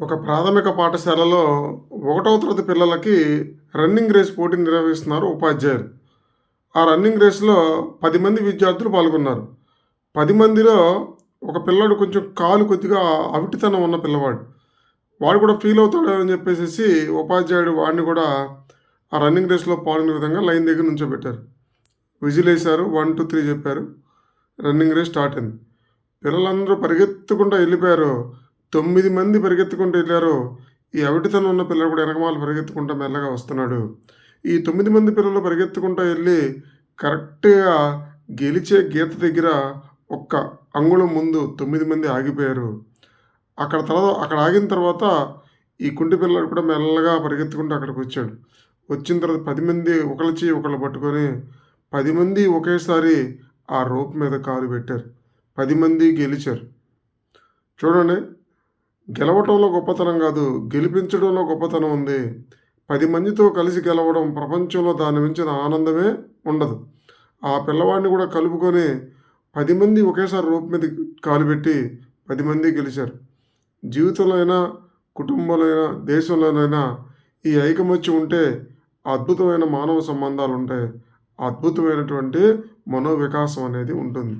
ఒక ప్రాథమిక పాఠశాలలో 1వ తరగతి పిల్లలకి రన్నింగ్ రేస్ పోటీ నిర్వహిస్తున్నారు ఉపాధ్యాయులు. ఆ రన్నింగ్ రేస్‌లో 10 మంది విద్యార్థులు పాల్గొన్నారు. 10 మందిలో ఒక పిల్లాడు కొంచెం కాలు కొద్దిగా అవిటితనం ఉన్న పిల్లవాడు. వాడు కూడా ఫీల్ అవుతాడు అని చెప్పేసేసి ఉపాధ్యాయుడు వాడిని కూడా ఆ రన్నింగ్ రేస్‌లో పాల్గొనే విధంగా లైన్ దగ్గర నుంచోబెట్టారు. విజిలేశారు. 1, 2, 3 చెప్పారు. రన్నింగ్ రేస్ స్టార్ట్ అయింది. పిల్లలందరూ పరిగెత్తుకుంటా వెళ్ళిపోయారు. 9 మంది పరిగెత్తుకుంటూ ఎళ్లారు. ఈ అవిటితనం ఉన్న పిల్లాడు కూడా ఎనకమాల పరిగెత్తుకుంటా మెల్లగా వస్తున్నాడు. ఈ 9 మంది పిల్లలు పరిగెత్తుకుంటా ఎళ్లి కరెక్ట్‌గా గెలిచే గీత దగ్గర ఒక్క అంగుళం ముందు 9 మంది ఆగిపోయారు. అక్కడ ఆగిన తర్వాత ఈ కుంటి పిల్లాడు కూడా మెల్లగా పరిగెత్తుకుంటూ అక్కడికొచ్చాడు. వచ్చిన తర్వాత 10 మంది ఒకళ్ళ చెయ్యి ఒకళ్ళు పట్టుకొని 10 మంది ఒకేసారి ఆ రోప్ మీద కాలు పెట్టారు. 10 మంది గెలిచారు. చూడండి, గెలవటంలో గొప్పతనం కాదు, గెలిపించడంలో గొప్పతనం ఉంది. 10 మందితో కలిసి గెలవడం ప్రపంచంలో దాన్ని మించిన ఆనందమే ఉండదు. ఆ పిల్లవాడిని కూడా కలుపుకొని 10 మంది ఒకేసారి రోప్ మీద కాలు పెట్టి 10 మంది గెలిచారు. జీవితంలో అయినా, కుటుంబంలో అయినా, దేశంలోనైనా ఈ ఐకమత్యం ఉంటే అద్భుతమైన మానవ సంబంధాలు ఉంటాయి. అద్భుతమైనటువంటి మనోవికాసం అనేది ఉంటుంది.